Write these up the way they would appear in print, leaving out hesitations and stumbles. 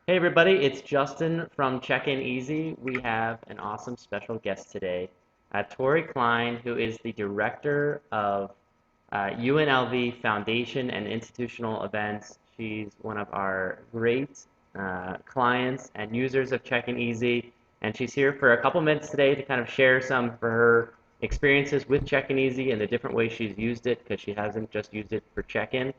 Hey everybody, it's Justin from Check-in Easy. We have an awesome special guest today, Tori Klein, who is the director of UNLV Foundation and Institutional Events. She's one of our great clients and users of Check-in Easy, and she's here for a couple minutes today to kind of share some for her experiences with Check-in Easy and the different ways she's used it because she hasn't just used it for check-in.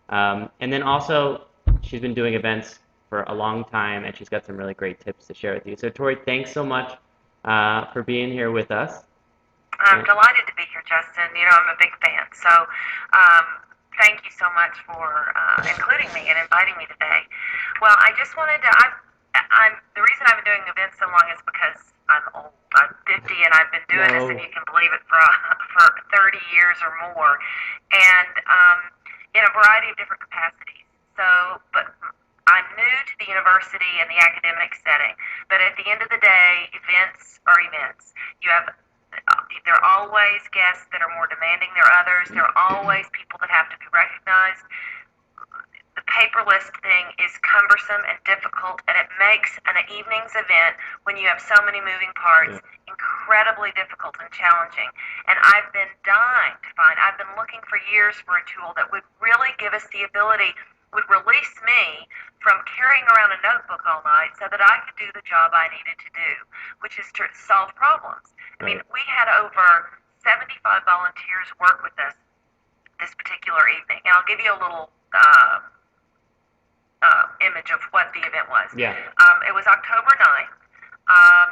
And then also, she's been doing events for a long time, and she's got some really great tips to share with you. So, Tori, thanks so much for being here with us. I'm delighted to be here, Justin. I'm a big fan. So, thank you so much for including me and inviting me today. Well, I just wanted to. The reason I've been doing events so long is because I'm old. I'm 50, and I've been doing this, if No, you can believe it, for 30 years or more, and in a variety of different capacities. So, but I'm new to the university and the academic setting. But at the end of the day, events are events. You have there are always guests that are more demanding than others. There are always people that have to be recognized. The paper list thing is cumbersome and difficult, and it makes an evening's event, when you have so many moving yeah, parts, incredibly difficult and challenging. And I've been looking for years for a tool that would really give us the ability, would release me from carrying around a notebook all night so that I could do the job I needed to do, which is to solve problems. I mean, right. we had over 75 volunteers work with us this particular evening. And I'll give you a little image of what the event was. Yeah, It was October 9th. Um,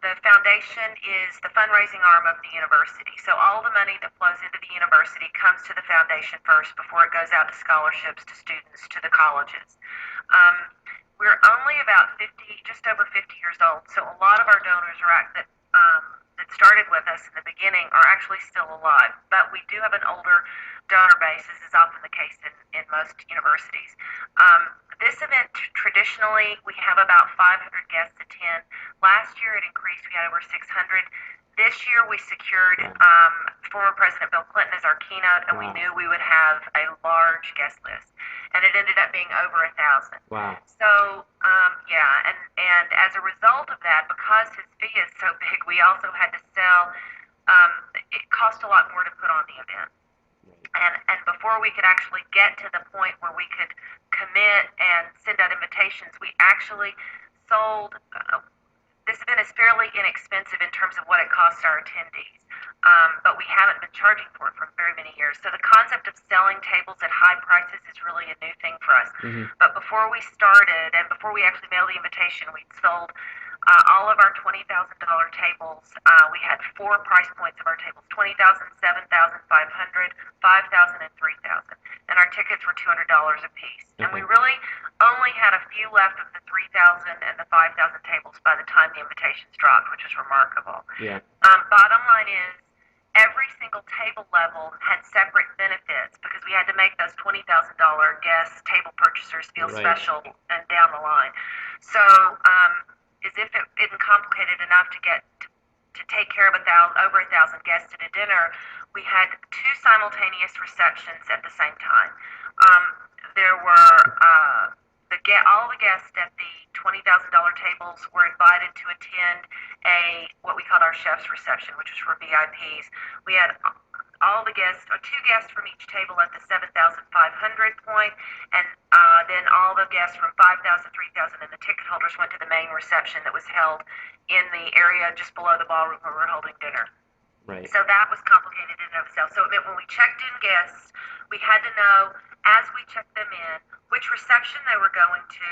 the foundation is the fundraising arm of the university. So all the money that flows into the university comes to the foundation first before it goes out to scholarships, to students, to the colleges. Um, we're only about 50, just over 50 years old. So a lot of our donors that started with us in the beginning are actually still alive. But we do have an older donor base, as is often the case in most universities. This event, traditionally, we have about 500 guests attend. Last year it increased, we had over 600. This year we secured wow, former President Bill Clinton as our keynote, and we wow, knew we would have a large guest list. And it ended up being over 1,000. wow, So, yeah, and as a result of that, because his fee is so big, we also had to sell. It cost a lot more to put on the event, right, and before we could actually get to the point where we could commit and send out invitations, we actually sold. This event is fairly inexpensive in terms of what it costs our attendees, but we haven't been charging for it for very many years. So the concept of selling tables at high prices is really a new thing for us. mm-hmm, But before we started, and before we actually mailed the invitation, we'd sold all of our $20,000 tables. We had four price points of our tables: 20,000, 7,500, 5,000, and 3,000. And our tickets were $200 a piece. And we okay, really only had a few left of the 3,000 and the 5,000 tables by the time the invitations dropped, which is remarkable. yeah, Bottom line is, every single table level had separate benefits because we had to make those $20,000 guest table purchasers feel right, special and down the line. So, as if it isn't complicated enough to take care of over 1,000 guests at a dinner, we had two simultaneous receptions at the same time. Um, there were all the guests at the $20,000 tables were invited to attend what we called our chef's reception, which was for VIPs. We had all the guests, or two guests from each table at the 7,500 point, and then all the guests from 5,000, 3,000, and the ticket holders went to the main reception that was held in the area just below the ballroom where we're holding dinner. right, So that was complicated in and of itself. So it meant when we checked in guests, we had to know, as we checked them in, which reception they were going to,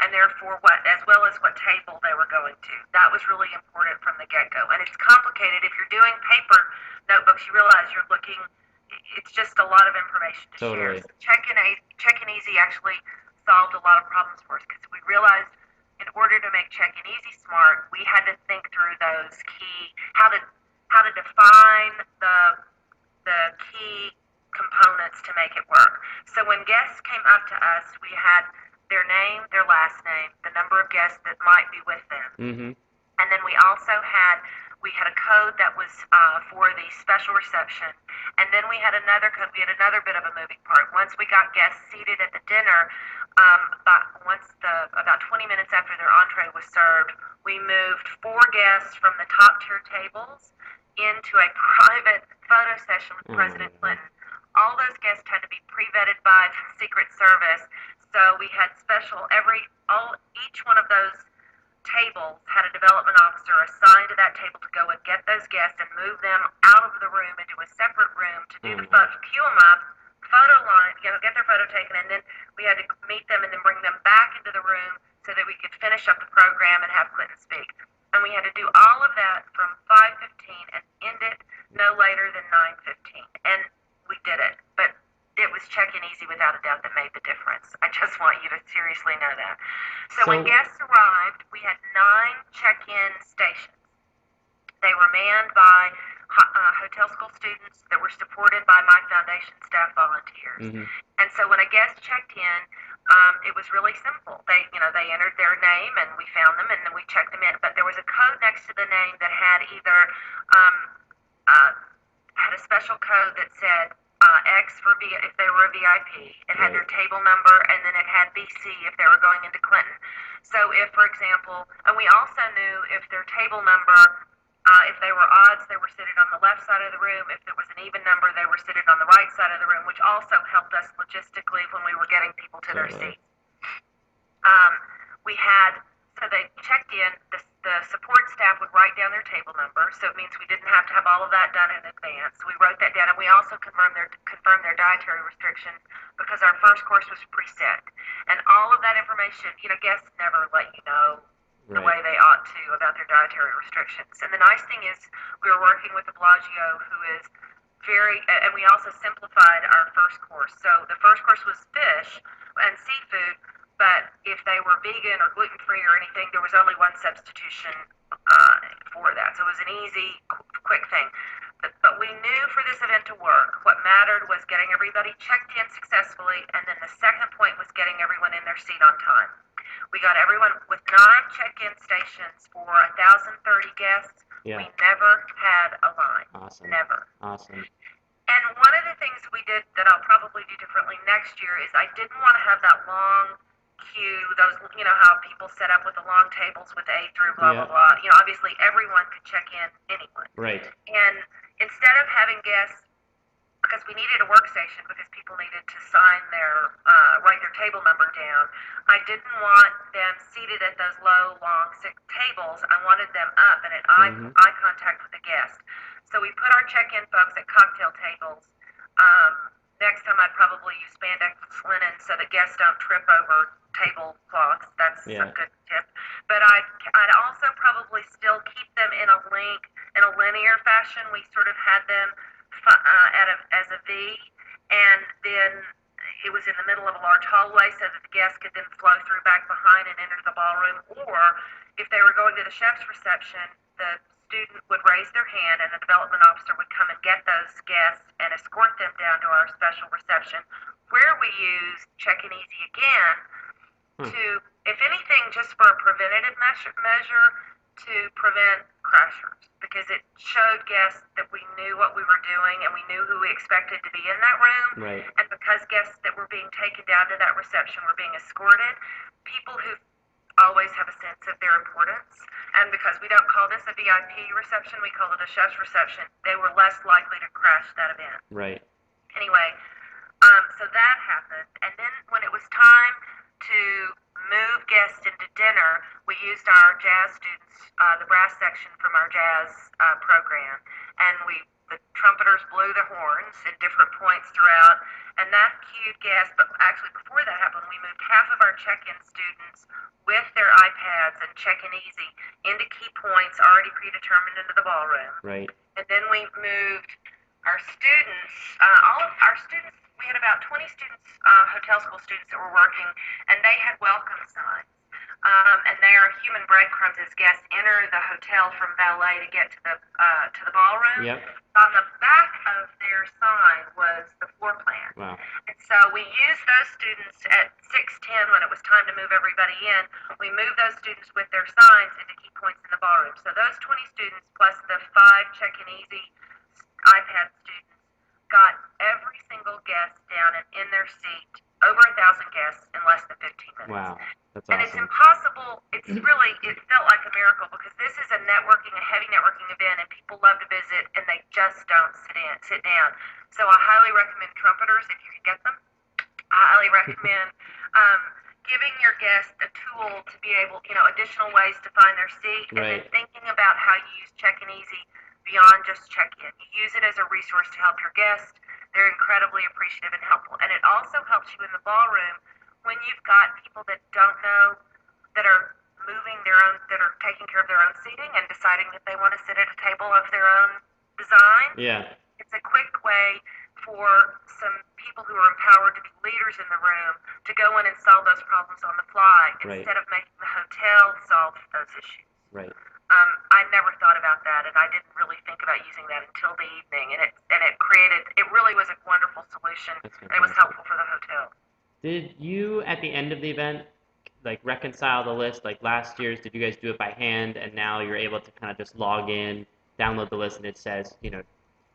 and therefore as well as what table they were going to. That was really important from the get-go. And it's complicated. If you're doing paper notebooks, you realize you're looking, it's just a lot of information to share. totally, So Check-in Easy actually solved a lot of problems for us because we realized in order to make Check-in Easy smart, we had to think through those key, how to define the key components to make it work. So when guests came up to us, we had their name, their last name, the number of guests that might be with them. mm-hmm, And then we had a code that was for the special reception, and then we had another code. We had another bit of a moving part. Once we got guests seated at the dinner, about 20 minutes tray was served, we moved 4 guests from the top tier tables into a private photo session with President Clinton. All those guests had to be pre-vetted by the Secret Service, so we had each one of those tables had a development officer assigned to that table to go and get those guests and move them out of the room into a separate room to do the photo, queue them up, photo line, get their photo taken, and then we had to meet them and then bring them back into the room so that we could finish up the program and have Clinton speak. And we had to do all of that from 5:15 and end it no later than 9:15. And we did it. But it was check-in easy without a doubt that made the difference. I just want you to seriously know that. So when guests arrived, we had 9 check-in stations. They were manned by hotel school students that were supported by my foundation staff volunteers. And so when a guest checked in, it was really simple. They entered their name and we found them and then we checked them in. But there was a code next to the name that had either had a special code that said X if they were a VIP. It had their table number, and then it had BC if they were going into Clinton. So if, for example, and we also knew if their table number, if they were odds, they were seated on the left side of the room. If there was an even number, they were seated on the right side of the room, which also helped us logistically when we were getting people to their seats. So they checked in, the support staff would write down their table number, so it means we didn't have to have all of that done in advance. We wrote that down, and we also confirmed their dietary restrictions because our first course was preset. And all of that information, guests never let you know the way they ought to about their dietary restrictions. And the nice thing is we were working with the Bellagio, who is and we also simplified our first course. So the first course was fish and seafood, but if they were vegan or gluten-free or anything, there was only one substitution for that. So it was an easy, quick thing. But we knew for this event to work, what mattered was getting everybody checked in successfully, and then the second point was getting everyone in their seat on time. We got everyone with 9 check-in stations for 1,030 guests. Yeah. We never had a line. Awesome. Never. Awesome. And one of the things we did that I'll probably do differently next year is I didn't want to have that long queue, those, how people set up with the long tables with A through blah, blah, blah. Obviously everyone could check in, anyone. Right. And instead of having guests, because we needed a workstation because people needed to write their table number down, I didn't want them seated at those low, long, sick tables. I wanted them up and at eye contact with the guest. So we put our check-in folks at cocktail tables. Next time I'd probably use spandex linen so that guests don't trip over tablecloths. That's a good tip. But I'd also probably still keep them in a linear fashion. We sort of had them as a V, and then it was in the middle of a large hallway so that the guests could then flow through back behind and enter the ballroom. Or if they were going to the chef's reception, the student would raise their hand and the development officer would come and get those guests and escort them down to our special reception, where we used check-in easy again to, if anything, just for a preventative measure to prevent crashers, because it showed guests that we knew what we were doing and we knew who we expected to be in that room. Right. And because guests that were being taken down to that reception were being escorted, people who always have a sense of their importance, and because we don't call this a VIP reception, we call it a chef's reception, they were less likely to crash that event. Right. Anyway, so that happened, and then when it was time to move guests into dinner, we used our jazz students, the brass section from our jazz program, and the trumpeters blew the horns at different points throughout, and that cued guests. But actually, before that happened, we moved half of our check-in students with their iPads and check-in easy into key points already predetermined into the ballroom. Right. And then we moved our students, all of our students. We had about 20 students, hotel school students that were working, and they had welcome signs. And they are human breadcrumbs as guests enter the hotel from valet to get to the ballroom. Yep. On the back of their sign was the floor plan. Wow. And so we used those students at 6:10 when it was time to move everybody in. We moved those students with their signs into key points in the ballroom. So those 20 students plus the 5 check-in easy iPad students got every single guest down and in their seat, over 1,000 guests in less than 15 minutes. Wow, that's And it's awesome. impossible. It felt like a miracle because this is a heavy networking event, and people love to visit, and they just don't sit down. So I highly recommend trumpeters if you can get them. I highly recommend giving your guests a tool to be able, additional ways to find their seat, and then Right. thinking about how you use Check-in Easy beyond just check-in. You use it as a resource to help your guests. They're incredibly appreciative and helpful. And it also helps you in the ballroom when you've got people that don't know, that are that are taking care of their own seating and deciding that they want to sit at a table of their own design. Yeah. It's a quick way for some people who are empowered to be leaders in the room to go in and solve those problems on the fly Right. instead of making the hotel solve those issues. Right. I never thought about that, and I didn't really think about using that until the evening, and it really was a wonderful solution, and it was helpful for the hotel. Did you, at the end of the event, like reconcile the list? Like last year's, did you guys do it by hand, and now you're able to kind of just log in, download the list, and it says,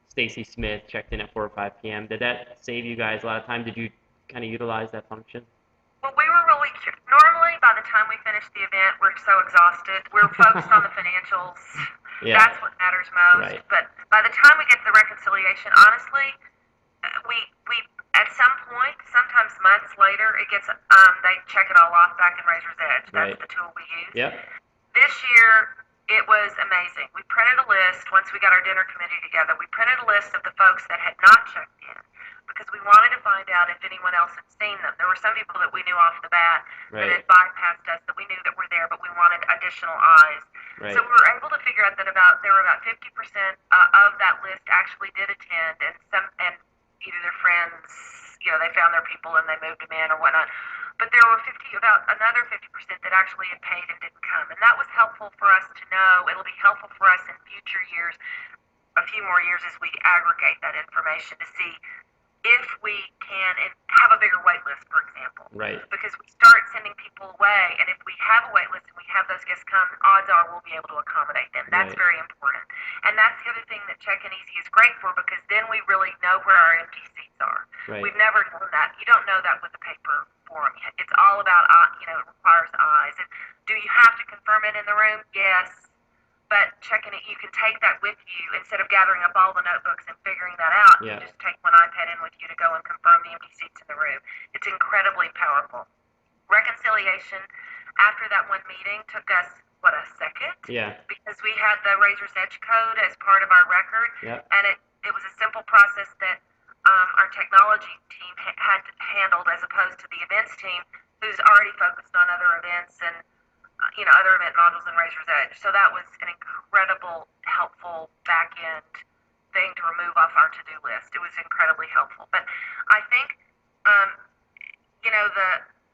Stacy Smith checked in at 4 or 5 p.m. Did that save you guys a lot of time? Did you kind of utilize that function? Well, we were really normally by the time we finish the event, we're so exhausted. We're focused on the financials. Yeah. That's what matters most. Right. But by the time we get to the reconciliation, honestly, we at some point, sometimes months later, it gets they check it all off back in Razor's Edge. That's Right. the tool we use. Yep. This year, it was amazing. We printed a list once we got our dinner committee together. We printed a list of the folks that had not checked in because we wanted to find out if anyone else had seen them. There were some people that we knew off the bat that Right. had bypassed us, that we knew that were there, but we wanted additional eyes. Right. So we were able to figure out that there were about 50% of that list actually did attend, and either their friends, they found their people and they moved them in or whatnot. But there were about another 50% that actually had paid and didn't come, and that was helpful for us to know. It'll be helpful for us in future years, a few more years, as we aggregate that information to see if we can have a bigger wait list, for example. Right. Because we start sending people away, and if we have a wait list and we have those guests come, odds are we'll be able to accommodate them. That's Right. very important. And that's the other thing that Check-in Easy is great for, because then we really know where our empty seats are. Right. We've never known that. You don't know that with a paper form. It's all about, it requires eyes. And do you have to confirm it in the room? Yes. But checking it, you can take that with you instead of gathering up all the notebooks and figuring that out. Yeah. You just take one iPad in with you to go and confirm the empty seats in the room. It's incredibly powerful. Reconciliation after that one meeting took us, a second? Yeah. Because we had the Razor's Edge code as part of our record. Yep. And it was a simple process that our technology team had handled, as opposed to the events team, who's already focused on other events and other event modules in Razor's Edge. So that was an incredible, helpful back-end thing to remove off our to-do list. It was incredibly helpful. But I think,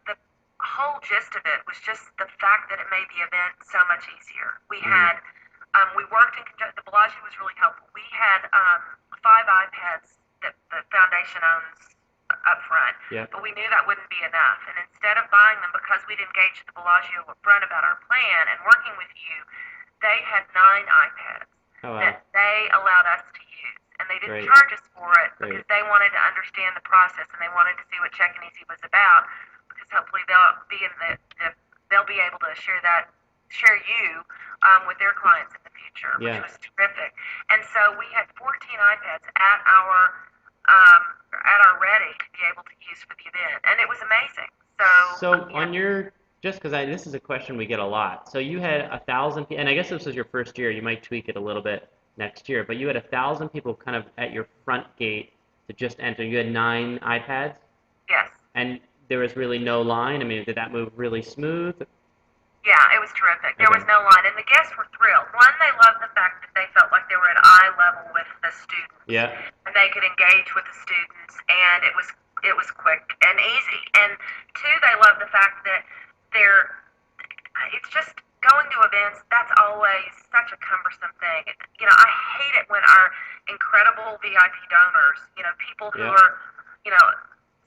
the whole gist of it was just the fact that it made the event so much easier. We had, we worked in conjunction. The Bellagio was really helpful. We had 5 iPads that the foundation owns up front. Yep. But we knew that wouldn't be enough. And instead of buying them, because we'd engaged the Bellagio up front about our plan and working with you, they had 9 iPads that they allowed us to use. And they didn't charge us for it because they wanted to understand the process and they wanted to see what Check-in Easy was about, because hopefully they'll be able to share you with their clients in the future, which was terrific. And so we had 14 iPads at our ready to be able to use for the event, and it was amazing. So on your, just because this is a question we get a lot. So you had 1,000, and I guess this was your first year. You might tweak it a little bit next year, but you had 1,000 people kind of at your front gate to just enter. You had 9 iPads. Yes. And there was really no line. I mean, did that move really smooth? Yeah, it was terrific. There was no line, and the guests were thrilled. One, they loved the fact that they felt like they were at eye level with the students. Yeah. And they could engage with the students, and it was quick and easy. And 2, they loved the fact that it's just going to events, that's always such a cumbersome thing. I hate it when our incredible VIP donors, people who are,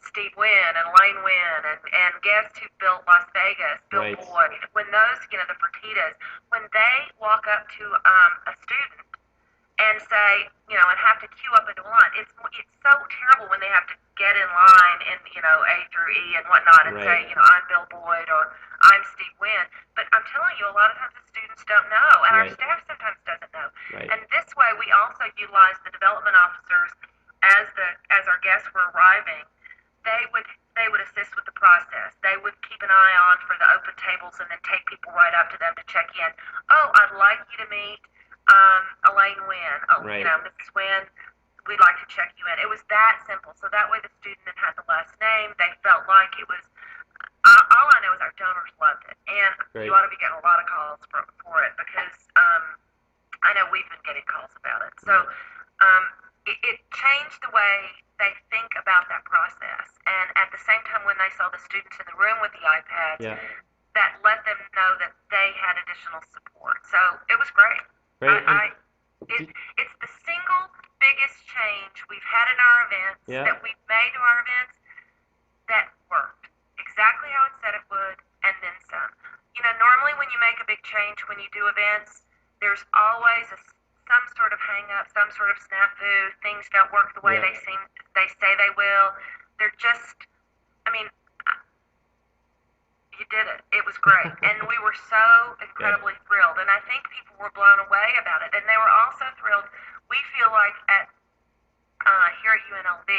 Steve Wynn and Lane Wynn and guests who built Las Vegas, Bill Boyd, when those, the Fertittas, when they walk up to a student and say, and have to queue up into a line. It's so terrible when they have to get in line in, A through E and whatnot and Right. say, I'm Bill Boyd or I'm Steve Wynn. But I'm telling you, a lot of times the students don't know, and our Right. staff sometimes doesn't know. Right. And this way, we also utilize the development officers as our guests were arriving. They would assist with the process. They would keep an eye on for the open tables and then take people right up to them to check in. Oh, I'd like you to meet Elaine Wynn. Oh, Right. Mrs. Wynn, we'd like to check you in. It was that simple. So that way the student that had the last name, they felt like it was. All I know is our donors loved it, and Great. you ought to be getting a lot of calls for it because I know we've been getting calls about it. So it changed the way they think about that process, and at the same time, when they saw the students in the room with the iPads, Yeah. that let them know that they had additional support. So it was great. Great. It's the single biggest change we've had in our events Yeah. that we've made to our events that worked exactly how it said it would, and then some. Normally when you make a big change when you do events, there's always some sort of hang up, some sort of snafu. Things don't work the way Yeah. they say they will. They're just, I mean, you did it. It was great, and we were so incredibly thrilled. And I think people were blown away about it, and they were also thrilled. We feel like here at UNLV,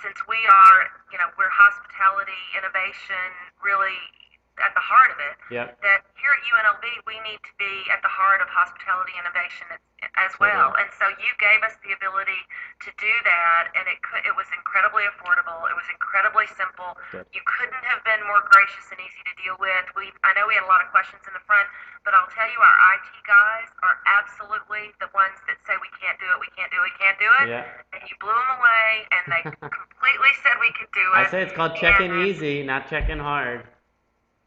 since we are, we're hospitality, innovation, really at the heart of it. Yep. That here at UNLV, we need to be at the heart of hospitality innovation as well. And so you gave us the ability to do that, and it was incredibly affordable. It was incredibly simple. Good. You couldn't have been more gracious and easy to deal with. I know we had a lot of questions in the front, but I'll tell you, our IT guys are absolutely the ones that say we can't do it, we can't do it, we can't do it. Yeah. And you blew them away, and they completely said we could do it. I say it's called checking easy, not checking hard.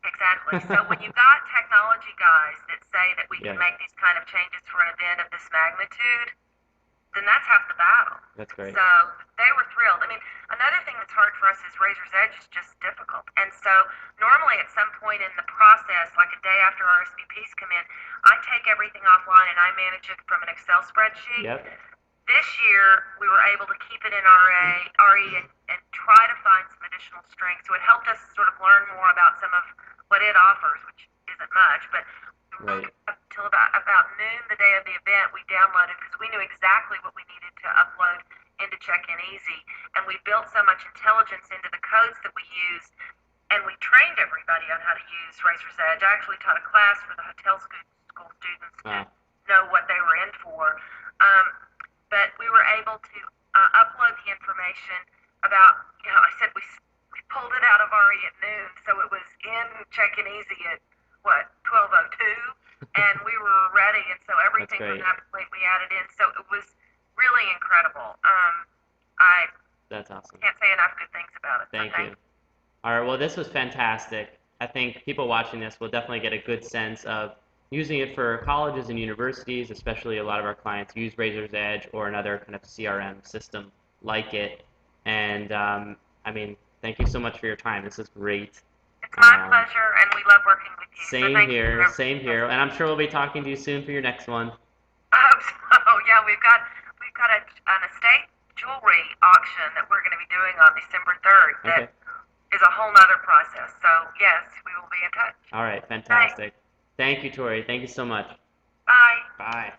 Exactly. So when you've got technology guys that say that we can Yeah. make these kind of changes for an event of this magnitude, then that's half the battle. That's great. So they were thrilled. I mean, another thing that's hard for us is Razor's Edge is just difficult. And so normally at some point in the process, like a day after RSVPs come in, I take everything offline and I manage it from an Excel spreadsheet. Yep. This year, we were able to keep it in RE and try to find some additional strength. So it helped us sort of learn more about some of what it offers, which isn't much. But Right. up until about noon the day of the event, we downloaded because we knew exactly what we needed to upload into Check-in Easy. And we built so much intelligence into the codes that we used, and we trained everybody on how to use Razor's Edge. I actually taught a class for the hotel school students to know what they were in for. But we were able to upload the information about, I said we pulled it out of RE at noon, so it was in Check-in Easy at, 12:02, and we were ready, and so everything from that point we added in, so it was really incredible. That's awesome. Can't say enough good things about it. Thank you. All right, well, this was fantastic. I think people watching this will definitely get a good sense of using it for colleges and universities, especially a lot of our clients use Razor's Edge or another kind of CRM system like it. And, I mean, thank you so much for your time. This is great. It's my pleasure, and we love working with you. Same here, same here. And I'm sure we'll be talking to you soon for your next one. I hope so. Yeah, we've got an estate jewelry auction that we're going to be doing on December 3rd. That is a whole nother process. So, yes, we will be in touch. All right, fantastic. Thank you, Tori. Thank you so much. Bye. Bye.